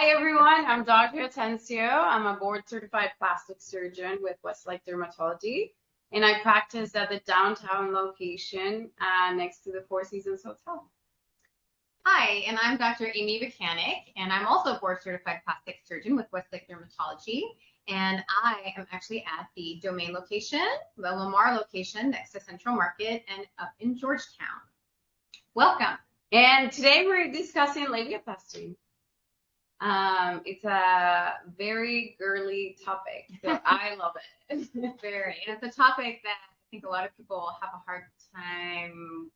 Hi everyone, I'm Dr. Atencio. I'm a board-certified plastic surgeon with Westlake Dermatology, and I practice at the downtown location next to the Four Seasons Hotel. Hi, and I'm Dr. Amy Mechanic, and I'm also a board-certified plastic surgeon with Westlake Dermatology, and I am actually at the Domain location, the Lamar location next to Central Market, and up in Georgetown. Welcome. And today we're discussing labiaplasty. It's a very girly topic, so I love it. Very. And it's a topic that I think a lot of people have a hard time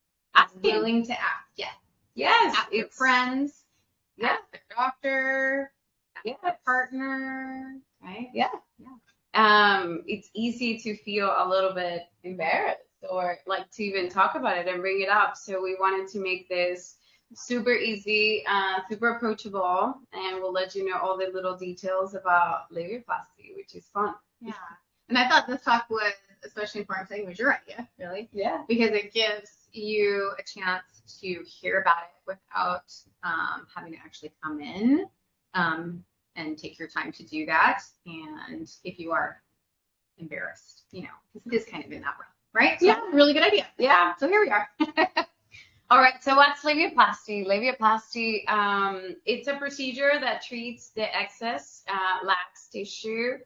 willing to ask. Yes. Yes. Ask your friends, yeah. ask the doctor, ask yeah. the partner, right? Yeah. It's easy to feel a little bit embarrassed or like to even talk about it and bring it up. So we wanted to make this super easy, super approachable, and we'll let you know all the little details about labiaplasty, which is fun. Yeah. And I thought this talk was especially important because I think it was your idea, really. Yeah. Because it gives you a chance to hear about it without having to actually come in and take your time to do that. And if you are embarrassed, because it is kind of in that realm, right? So yeah. Really good idea. Yeah. So here we are. All right, so what's labiaplasty? Labiaplasty, it's a procedure that treats the excess lax tissue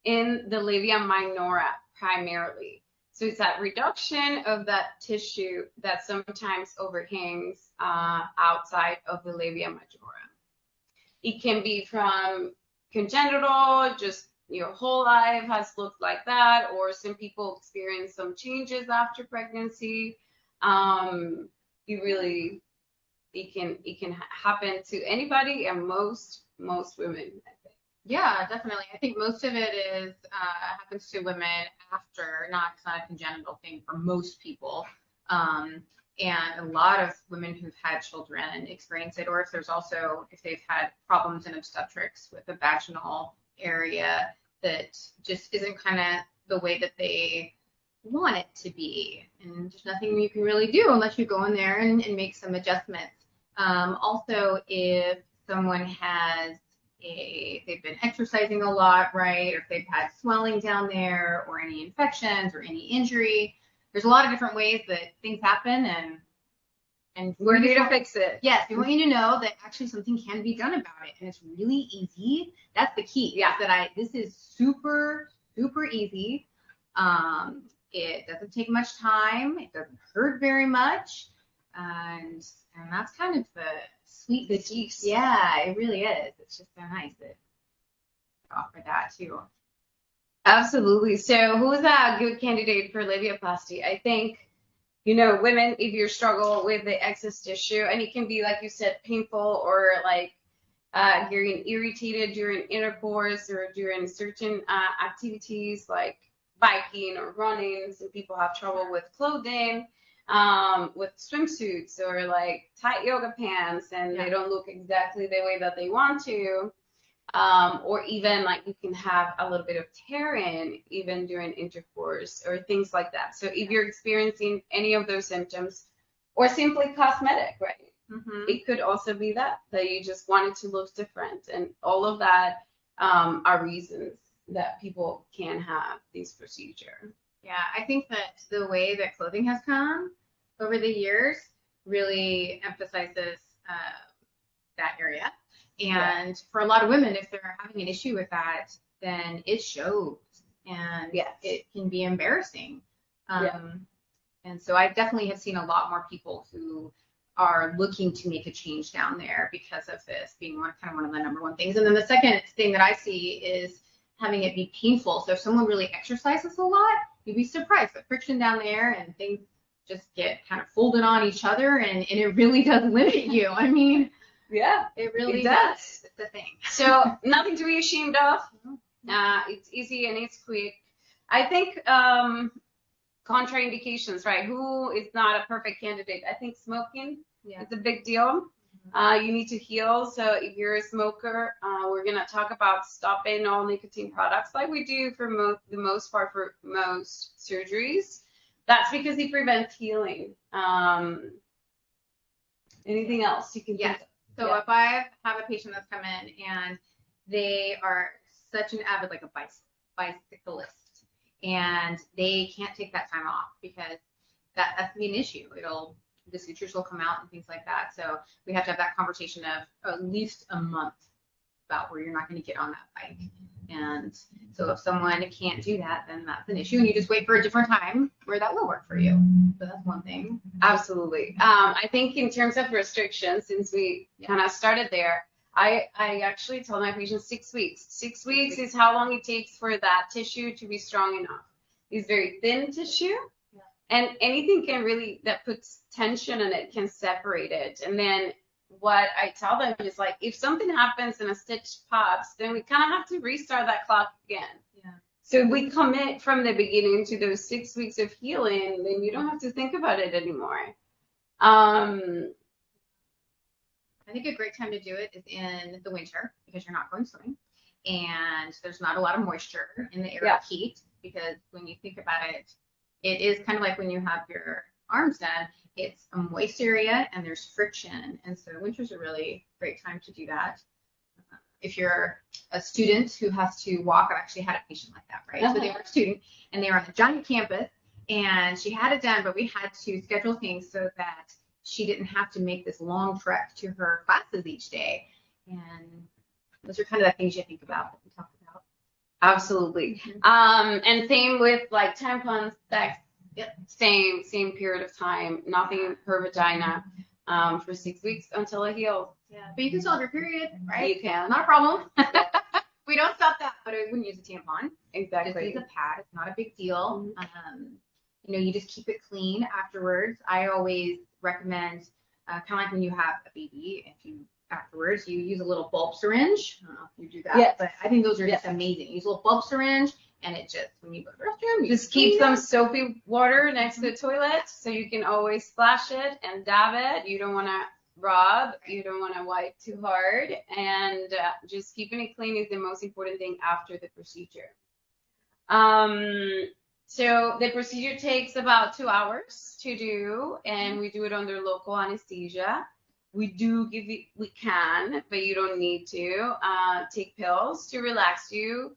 in the labia minora primarily. So it's that reduction of that tissue that sometimes overhangs outside of the labia majora. It can be from congenital, just your whole life has looked like that, or some people experience some changes after pregnancy. It can happen to anybody and most women, I think. Yeah, definitely. I think most of it is happens to women after, it's not a congenital thing for most people. And a lot of women who've had children experience it, or if they've had problems in obstetrics with the vaginal area that just isn't kind of the way that they want it to be, and there's nothing you can really do unless you go in there and make some adjustments. Also, if someone they've been exercising a lot, right, or if they've had swelling down there or any infections or any injury, there's a lot of different ways that things happen, and we're here to fix it. Yes, we want you to know that actually something can be done about it, and it's really easy. That's the key. Yeah. This is super, super easy. It doesn't take much time. It doesn't hurt very much, and that's kind of the juice. Yeah, it really is. It's just so nice that offer that too. Absolutely. So who is a good candidate for labiaplasty? I think, women, if you struggle with the excess tissue, and it can be, like you said, painful or like getting irritated during intercourse or during certain activities like biking or running. Some people have trouble with clothing, with swimsuits or like tight yoga pants, and they don't look exactly the way that they want to. Or even like you can have a little bit of tearing even during intercourse or things like that. So if you're experiencing any of those symptoms or simply cosmetic, right? Mm-hmm. It could also be that you just want it to look different, and all of that are reasons that people can have this procedure. Yeah, I think that the way that clothing has come over the years really emphasizes that area. And for a lot of women, if they're having an issue with that, then it shows, and it can be embarrassing. And so I definitely have seen a lot more people who are looking to make a change down there because of this being one of the number one things. And then the second thing that I see is having it be painful. So if someone really exercises a lot, you'd be surprised. The friction down there and things just get kind of folded on each other, and it really does limit you. I mean, yeah, it really does. It's a thing. So nothing to be ashamed of. It's easy and it's quick. I think contraindications, right? Who is not a perfect candidate? I think smoking is a big deal. You need to heal. So if you're a smoker, we're going to talk about stopping all nicotine products like we do for the most part for most surgeries. That's because it prevents healing. Anything else you can think of? So if I have a patient that's come in and they are such an avid, like a bicyclist, and they can't take that time off because that's gonna be an issue. The sutures will come out and things like that. So we have to have that conversation of at least a month about where you're not going to get on that bike. And so if someone can't do that, then that's an issue, and you just wait for a different time where that will work for you. So that's one thing. Absolutely. I think in terms of restrictions, since we kind of started there, I actually tell my patients 6 weeks. 6 weeks is how long it takes for that tissue to be strong enough. It's very thin tissue, and anything that puts tension in it can separate it. And then what I tell them is, like, if something happens and a stitch pops, then we kind of have to restart that clock again. Yeah. So if we commit from the beginning to those 6 weeks of healing, then you don't have to think about it anymore. I think a great time to do it is in the winter because you're not going swimming and there's not a lot of moisture in the area of heat, because when you think about it, it is kind of like when you have your arms done, it's a moist area and there's friction. And so winter's a really great time to do that. If you're a student who has to walk, I've actually had a patient like that, right? So they were a student and they were on a giant campus and she had it done, but we had to schedule things so that she didn't have to make this long trek to her classes each day. And those are kind of the things you think about that we talk about. Absolutely. And same with like tampons, sex. Yep. Same period of time. Nothing per vagina for 6 weeks until it heals. Yeah, but you can still have your period, right? You can. Not a problem. We don't stop that, but I wouldn't use a tampon. Exactly. Just use a pad. It's not a big deal. You just keep it clean afterwards. I always recommend, kind of like when you have a baby, afterwards you use a little bulb syringe. I don't know if you do that, but I think those are just amazing. Use a little bulb syringe, and it just, when you go to the restroom, you just keep some soapy water next to the toilet so you can always splash it and dab it. You don't want to rub, you don't want to wipe too hard, and just keeping it clean is the most important thing after the procedure. So the procedure takes about 2 hours to do, and we do it under local anesthesia. We can, but you don't need to take pills to relax you.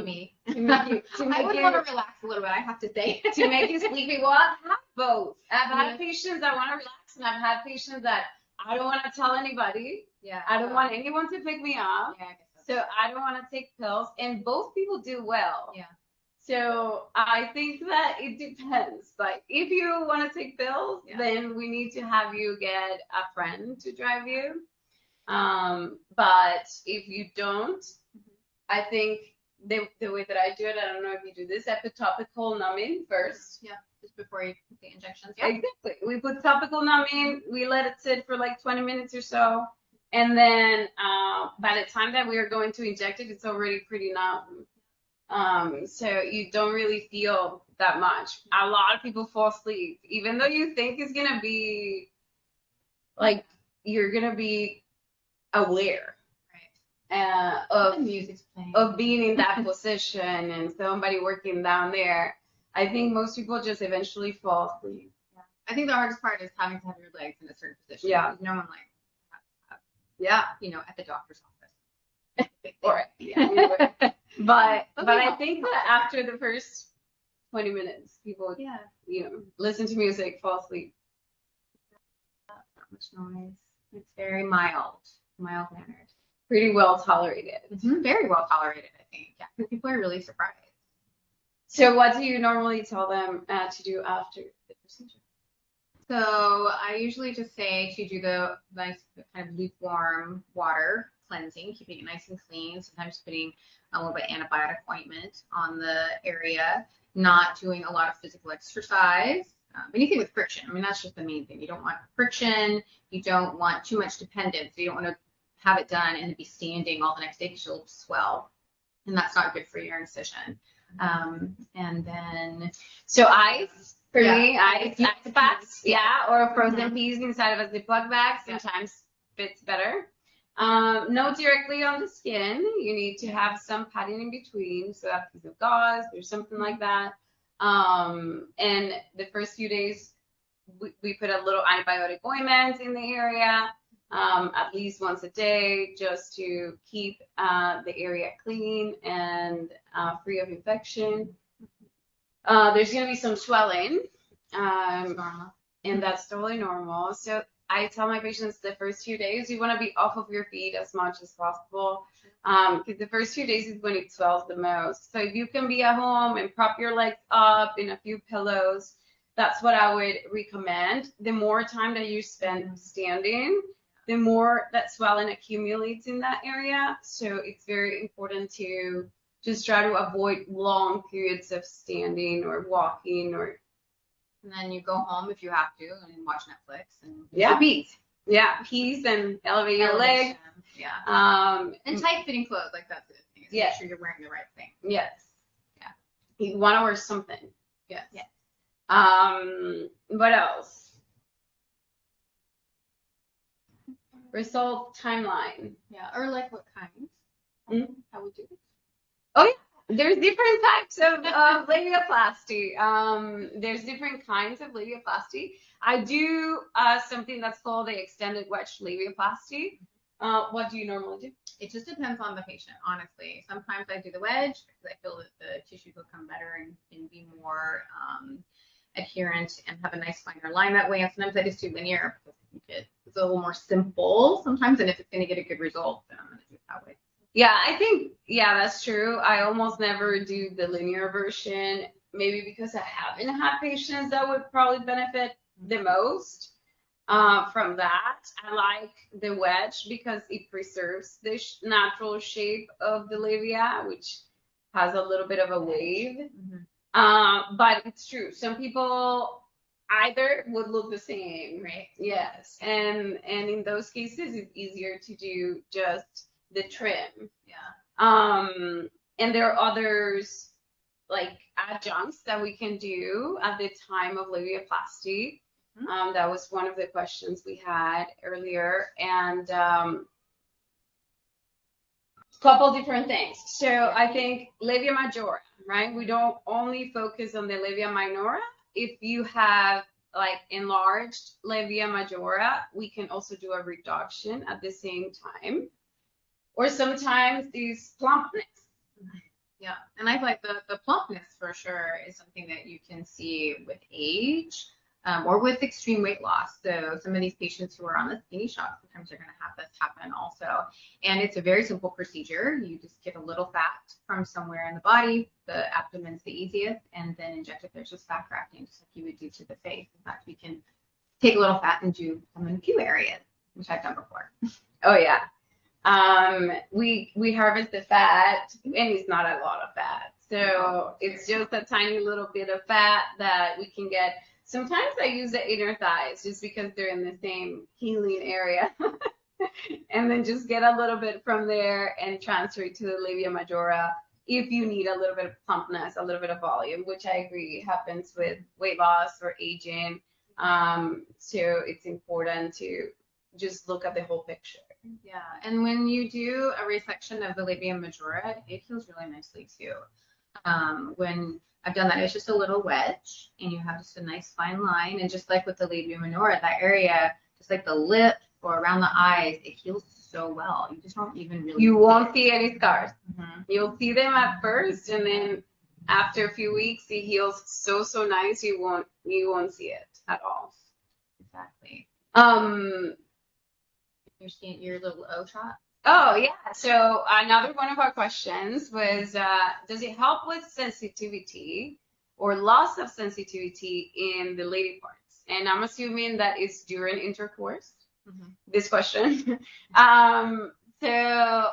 Me. I would want to relax a little bit, I have to say. To make you sleepy. Well, I've had both. I've had patients that want to relax, and I've had patients that I don't want to tell anybody. Yeah. I don't want anyone to pick me up. Yeah, I guess so I don't want to take pills, and both people do well. Yeah. So I think that it depends. Like, if you want to take pills, then we need to have you get a friend to drive you. But if you don't, I think the way that I do it, I don't know if you do this, I put topical numbing first. Yeah, just before you put the injections. Yeah. Exactly. We put topical numbing, we let it sit for like 20 minutes or so. And then by the time that we are going to inject it, it's already pretty numb. So you don't really feel that much. A lot of people fall asleep, even though you think it's gonna be like you're gonna be aware of the music's playing, of being in that position and somebody working down there. I think most people just eventually fall asleep. Yeah. I think the hardest part is having to have your legs in a certain position. Yeah. No one at the doctor's office. Or But I think that after the first 20 minutes, people, listen to music, fall asleep. Not much noise. It's very mild-mannered. Pretty well tolerated. Very well tolerated, I think. Yeah, because people are really surprised. So what do you normally tell them to do after the procedure? So I usually just say to do the nice kind of lukewarm water cleansing, keeping it nice and clean, sometimes putting a little bit of antibiotic ointment on the area, not doing a lot of physical exercise, anything with friction. I mean, that's just the main thing. You don't want friction, you don't want too much dependence, you don't want to have it done and be standing all the next day because you'll swell, and that's not good for your incision. And then, so ice, for me, ice packs, or frozen peas inside of a Ziploc bag sometimes fits better. No directly on the skin. You need to have some padding in between, so a piece of gauze or something like that. And the first few days, we put a little antibiotic ointment in the area. at least once a day, just to keep the area clean and free of infection. There's going to be some swelling, Normal. and that's totally normal. So I tell my patients the first few days, you want to be off of your feet as much as possible, because the first few days is when it swells the most. So if you can be at home and prop your legs up in a few pillows, that's what I would recommend. The more time that you spend standing, the more that swelling accumulates in that area. So it's very important to just try to avoid long periods of standing or walking or. And then you go home if you have to and watch Netflix and Yeah. repeat. Yeah, peace and elevate your leg. Yeah. And tight fitting clothes, like that's the thing. Yeah. Make sure you're wearing the right thing. Yes. Yeah. You want to wear something. Yes. Yeah. What else? Result timeline. Yeah. Or like what kinds? How we do it. Oh yeah. There's different types of labiaplasty. There's different kinds of labiaplasty. I do something that's called the extended wedge labiaplasty. What do you normally do? It just depends on the patient, honestly. Sometimes I do the wedge because I feel that the tissues will come better and be more adherent and have a nice finer line that way. And sometimes I just do linear because I think it's a little more simple sometimes. And if it's going to get a good result, then I'm going to do it that way. Yeah, I think, yeah, that's true. I almost never do the linear version, maybe because I haven't had patients that would probably benefit the most from that. I like the wedge because it preserves the natural shape of the labia, which has a little bit of a wave. But it's true. Some people either would look the same. Right. Yes. And in those cases, it's easier to do just the trim. Yeah. And there are others like adjuncts that we can do at the time of labiaplasty. That was one of the questions we had earlier. And couple different things. So I think labia majora, right? We don't only focus on the labia minora. If you have like enlarged labia majora, we can also do a reduction at the same time. Or sometimes these plumpness. Yeah, and I like the plumpness for sure is something that you can see with age or with extreme weight loss. So some of these patients who are on the skinny shot, sometimes they're going to have this happen also. And it's a very simple procedure. You just get a little fat from somewhere in the body. The abdomen's the easiest, and then inject it. There's just fat grafting, just like you would do to the face. In fact, we can take a little fat and do some in a few areas, which I've done before. Oh yeah. We harvest the fat, and it's not a lot of fat. So it's just a tiny little bit of fat that we can get. Sometimes I use the inner thighs just because they're in the same healing area. And then just get a little bit from there and transfer it to the labia majora if you need a little bit of plumpness, a little bit of volume, which I agree happens with weight loss or aging. So it's important to just look at the whole picture. Yeah, and when you do a resection of the labia majora, it heals really nicely too. When I've done that, it's just a little wedge, and you have just a nice fine line. And just like with the labia minora, that area, just like the lip or around the eyes, it heals so well. You just don't even really. You won't see any scars. You'll see them at first, and then after a few weeks, it heals so nice. You won't see it at all. Exactly. Your little O shot. Oh yeah. So another one of our questions was, does it help with sensitivity or loss of sensitivity in the lady parts? And I'm assuming that it's during intercourse. This question. So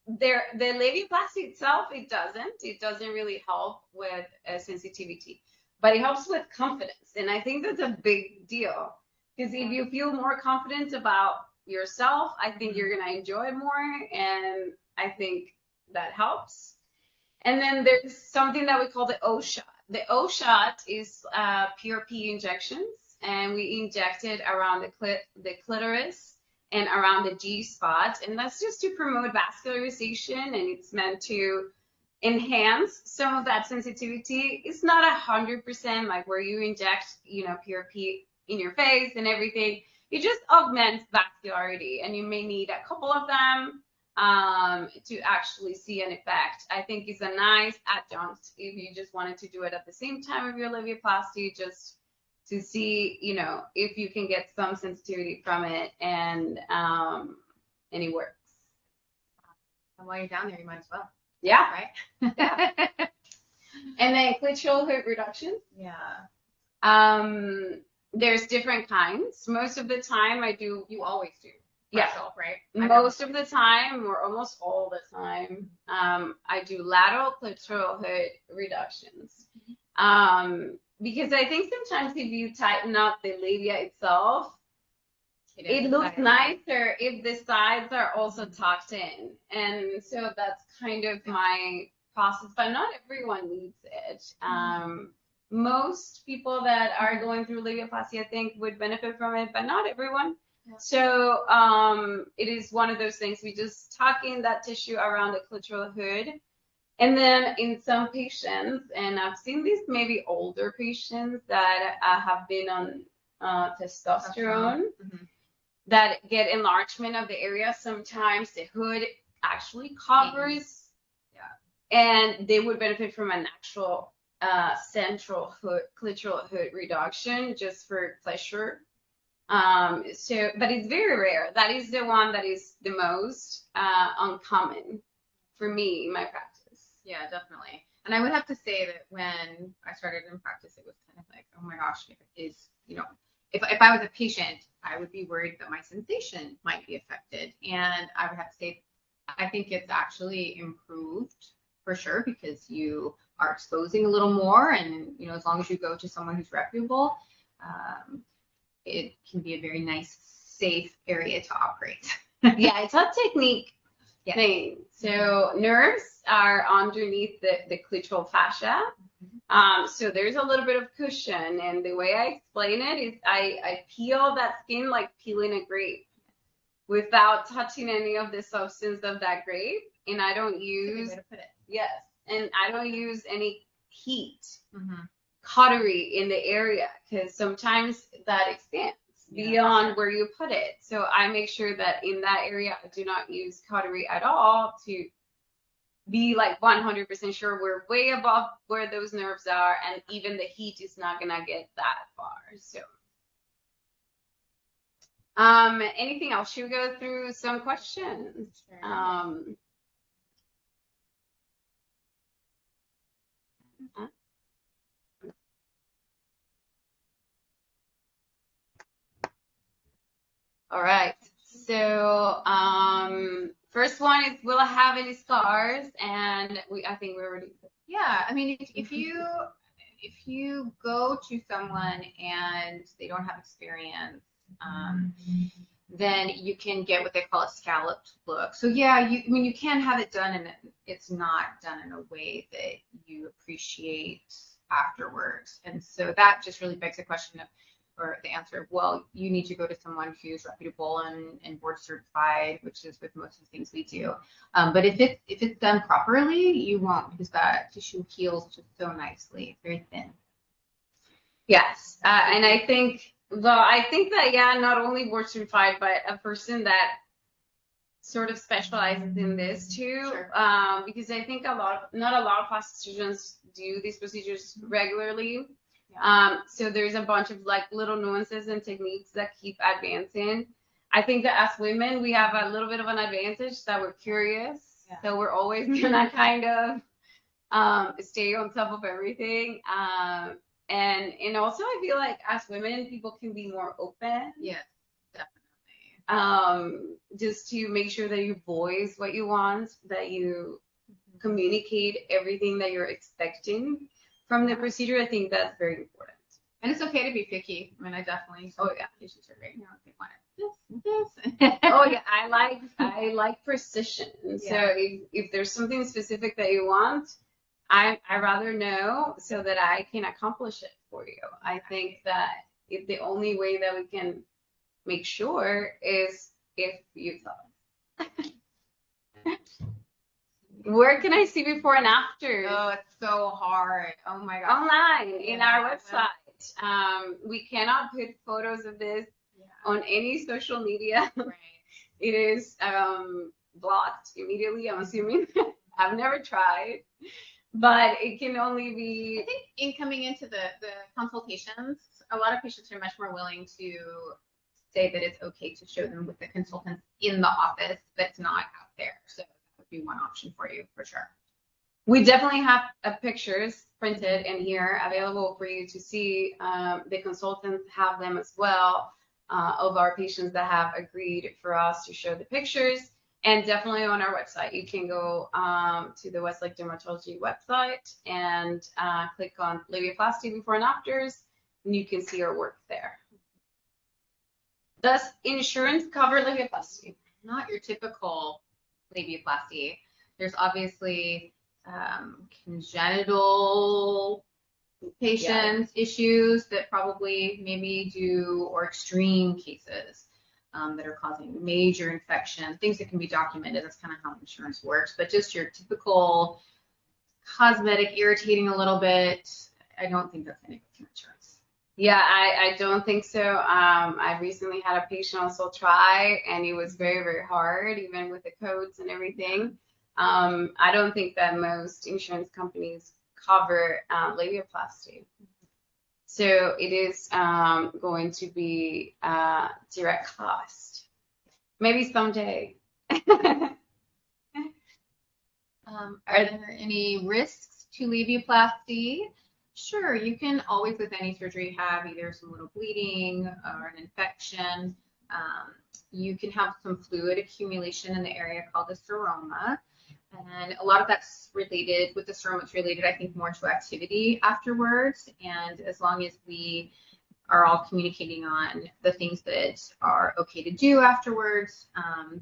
the labiaplasty itself, it doesn't really help with sensitivity, but it helps with confidence, and I think that's a big deal because if you feel more confident about yourself, I think you're gonna enjoy it more, and I think that helps. And then there's something that we call the O shot. The O shot is PRP injections, and we inject it around the clitoris and around the G spot, and that's just to promote vascularization, and it's meant to enhance some of that sensitivity. It's not 100% like where you inject, PRP in your face and everything. it just augments vascularity, and you may need a couple of them to actually see an effect. I think it's a nice adjunct if you just wanted to do it at the same time of your labiaplasty, just to see, if you can get some sensitivity from it, and it works. And while you're down there, you might as well. Yeah. Right? Yeah. And then clitoral hood reduction. Yeah. There's different kinds. Most of the time I do. You always do. Yeah. Myself, right? Most of the time, or almost all the time, I do lateral clitoral hood reductions. Because I think sometimes if you tighten up the labia itself, it looks nicer if the sides are also tucked in. And so that's kind of my process, but not everyone needs it. Most people that are going through labiaplasty, I think, would benefit from it, but not everyone. Yeah. So it is one of those things. We just tuck in that tissue around the clitoral hood. And then in some patients, and I've seen these maybe older patients that have been on testosterone, that get enlargement of the area. Sometimes the hood actually covers, and they would benefit from a natural central hood, clitoral hood reduction just for pleasure. But it's very rare. That is the one that is the most uncommon for me in my practice. Yeah, definitely. And I would have to say that when I started in practice, it was kind of like, oh my gosh, if I was a patient, I would be worried that my sensation might be affected. And I would have to say, I think it's actually improved for sure, because you are exposing a little more, and as long as you go to someone who's reputable, it can be a very nice, safe area to operate. Yeah, it's a technique thing. So nerves are underneath the clitoral fascia. So there's a little bit of cushion, and the way I explain it is I peel that skin like peeling a grape without touching any of the substance of that grape, and I don't use and I don't use any heat, cautery in the area, because sometimes that expands beyond where you put it. So I make sure that in that area I do not use cautery at all, to be like 100% sure we're way above where those nerves are, and even the heat is not gonna get that far. So anything else? Should we go through some questions? Sure. All right. So first one is, will I have any scars? And I think we already. Yeah, I mean, if you go to someone and they don't have experience, then you can get what they call a scalloped look. So yeah, you can have it done, and it's not done in a way that you appreciate afterwards. And so that just really begs the question of, or the answer of, well, you need to go to someone who's reputable and board certified, which is with most of the things we do. But if it's done properly, you won't, because that tissue heals just so nicely. It's very thin. Yes, and I think that not only board certified, but a person that sort of specializes in this too. Sure. Because I think not a lot of plastic surgeons do these procedures regularly. So there's a bunch of like little nuances and techniques that keep advancing. I think that as women, we have a little bit of an advantage that we're curious. So we're always gonna kind of stay on top of everything. And also I feel like as women, people can be more open. Yes, definitely. Just to make sure that you voice what you want, that you communicate everything that you're expecting from the procedure. I think that's very important. And it's okay to be picky. I mean, I definitely. Oh yeah. Patients are great. They want this. Oh yeah. I like precision. Yeah. So if there's something specific that you want, I rather know so that I can accomplish it for you. I think that if the only way that we can make sure is if you tell us. Where can I see before and after? Oh, it's so hard. Oh my God. Online, in our website. We cannot put photos of this on any social media. Right. It is blocked immediately, I'm assuming. I've never tried, but it can only I be. think in coming into the consultations, a lot of patients are much more willing to say that it's okay to show them with the consultants in the office that's not out there. So that would be one option for you for sure. We definitely have pictures printed in here available for you to see. The consultants have them as well, of our patients that have agreed for us to show the pictures. And definitely on our website, you can go to the Westlake Dermatology website and click on Labiaplasty before and afters, and you can see our work there. Does insurance cover labiaplasty? Not your typical labiaplasty. There's obviously congenital patients, issues that probably maybe do, or extreme cases that are causing major infection, things that can be documented. That's kind of how insurance works. But just your typical cosmetic, irritating a little bit, I don't think that's going to go through insurance. Yeah, I don't think so. I recently had a patient also try, and it was very, very hard, even with the codes and everything. I don't think that most insurance companies cover labiaplasty. So it is going to be direct cost. Maybe someday. Are there any risks to labiaplasty? Sure, you can always, with any surgery, have either some little bleeding or an infection. You can have some fluid accumulation in the area called the seroma. And a lot of that's related with the seroma. It's related, I think, more to activity afterwards. And as long as we are all communicating on the things that are okay to do afterwards,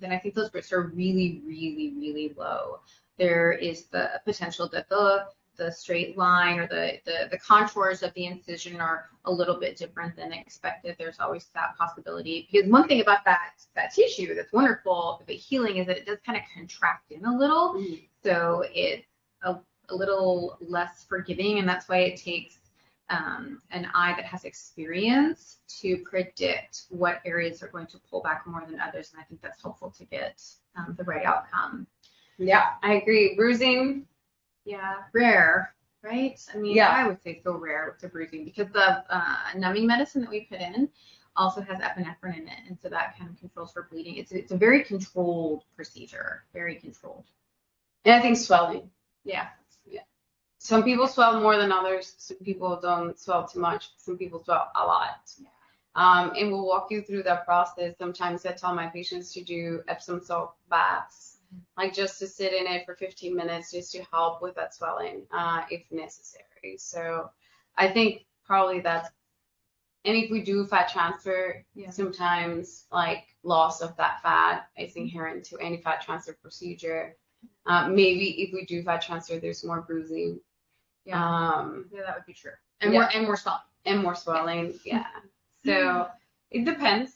then I think those risks are really, really, really low. There is the potential that the straight line or the contours of the incision are a little bit different than expected. There's always that possibility, because one thing about that tissue that's wonderful about healing is that it does kind of contract in a little. Mm-hmm. So it's a little less forgiving, and that's why it takes an eye that has experience to predict what areas are going to pull back more than others, and I think that's helpful to get the right outcome. Yeah, I agree. Bruising. Yeah, rare, right? I mean, yeah. I would say so rare with the bruising, because the numbing medicine that we put in also has epinephrine in it, and so that kind of controls for bleeding. It's a very controlled procedure, very controlled. And I think swelling. Yeah. Some people swell more than others. Some people don't swell too much. Some people swell a lot. Yeah. And we'll walk you through that process. Sometimes I tell my patients to do Epsom salt baths, like just to sit in it for 15 minutes just to help with that swelling if necessary. So I think probably that's, and if we do fat transfer, sometimes like loss of that fat is inherent to any fat transfer procedure. Maybe if we do fat transfer, there's more bruising. Yeah, that would be true. And more swelling. And more swelling, yeah. So it depends.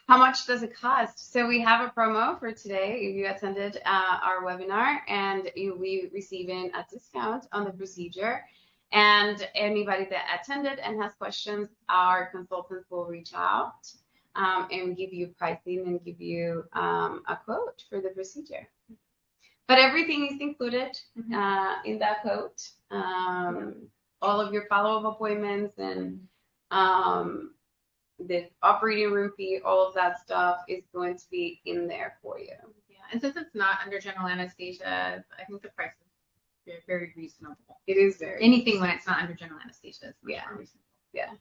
How much does it cost? So we have a promo for today if you attended our webinar, and you'll be receiving a discount on the procedure. And anybody that attended and has questions, our consultants will reach out and give you pricing and give you a quote for the procedure. But everything is included in that quote. All of your follow-up appointments and the operating room fee, all of that stuff is going to be in there for you. Yeah, and since it's not under general anesthesia, I think the price is very, very reasonable. It is very anything reasonable. When it's not under general anesthesia is much more reasonable. Yeah.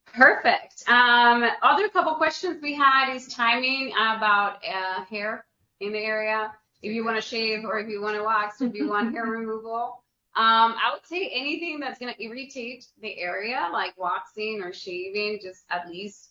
Perfect. Other couple questions we had is timing about hair in the area. If you want to shave, or if you want to wax, or if you want hair removal. I would say anything that's going to irritate the area, like waxing or shaving, just at least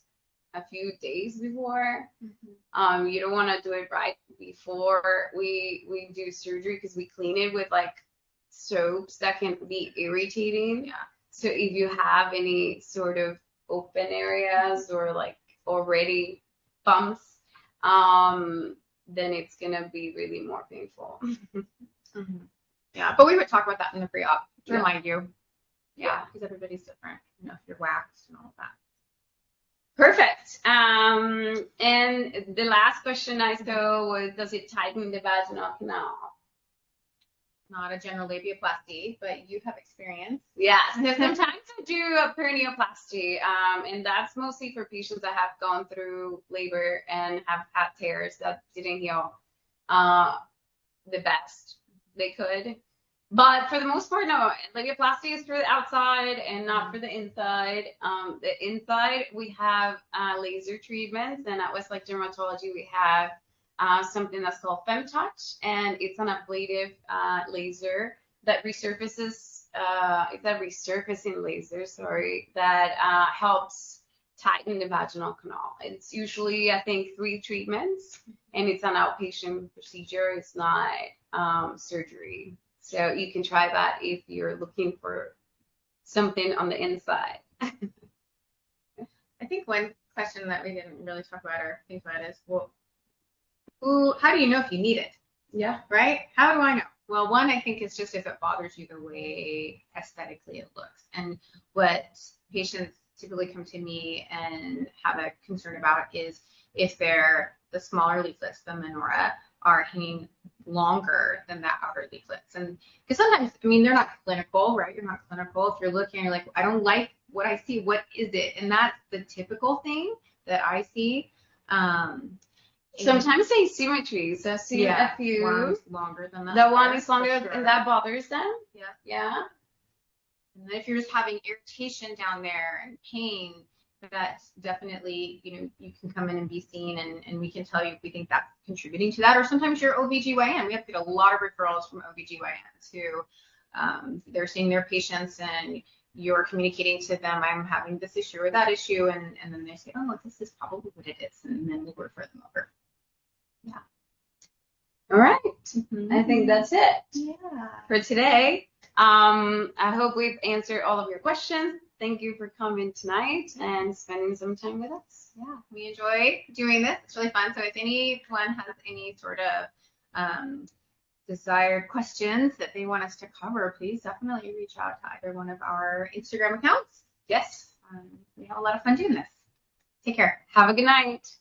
a few days before. You don't want to do it right before we do surgery, because we clean it with like soaps that can be irritating. Yeah. So if you have any sort of open areas or like already bumps, then it's gonna be really more painful. Yeah, but we would talk about that in the pre-op to remind you. Yeah, because everybody's different. You know, if you're waxed and all of that. Perfect. And the last question I saw was, does it tighten the vaginal canal? Not a general labiaplasty, but you have experience. Yes. Sometimes I do a perineoplasty, and that's mostly for patients that have gone through labor and have had tears that didn't heal the best they could. But for the most part, no. Labiaplasty is for the outside and not for the inside. The inside, we have laser treatments, and at Westlake Dermatology, we have something that's called FemTouch, and it's an ablative laser that resurfaces. It's a resurfacing laser, sorry, that helps tighten the vaginal canal. It's usually, I think, 3 treatments, and it's an outpatient procedure. It's not surgery. So you can try that if you're looking for something on the inside. I think one question that we didn't really talk about or think about is, well, how do you know if you need it? Yeah. Right? How do I know? Well, one, I think is just if it bothers you the way aesthetically it looks. And what patients typically come to me and have a concern about is if the smaller leaflets, the menorah, are hanging longer than that outer leaflets. And because sometimes, I mean, they're not clinical, right? You're not clinical. If you're looking, you're like, I don't like what I see. What is it? And that's the typical thing that I see. Sometimes asymmetries. I've seen a few. One's longer than that. The one is longer, and that bothers them. Yeah. Yeah. And then if you're just having irritation down there and pain, that's definitely, you can come in and be seen, and we can tell you if we think that's contributing to that. Or sometimes you're OBGYN. We have to get a lot of referrals from OBGYNs who they're seeing their patients and you're communicating to them, I'm having this issue or that issue, and then they say, oh, this is probably what it is, and then we'll refer them over. Yeah. All right. I think that's it for today. I hope we've answered all of your questions. Thank you for coming tonight and spending some time with us. Yeah, we enjoy doing this. It's really fun. So if anyone has any sort of desired questions that they want us to cover, please definitely reach out to either one of our Instagram accounts. Yes. We have a lot of fun doing this. Take care. Have a good night.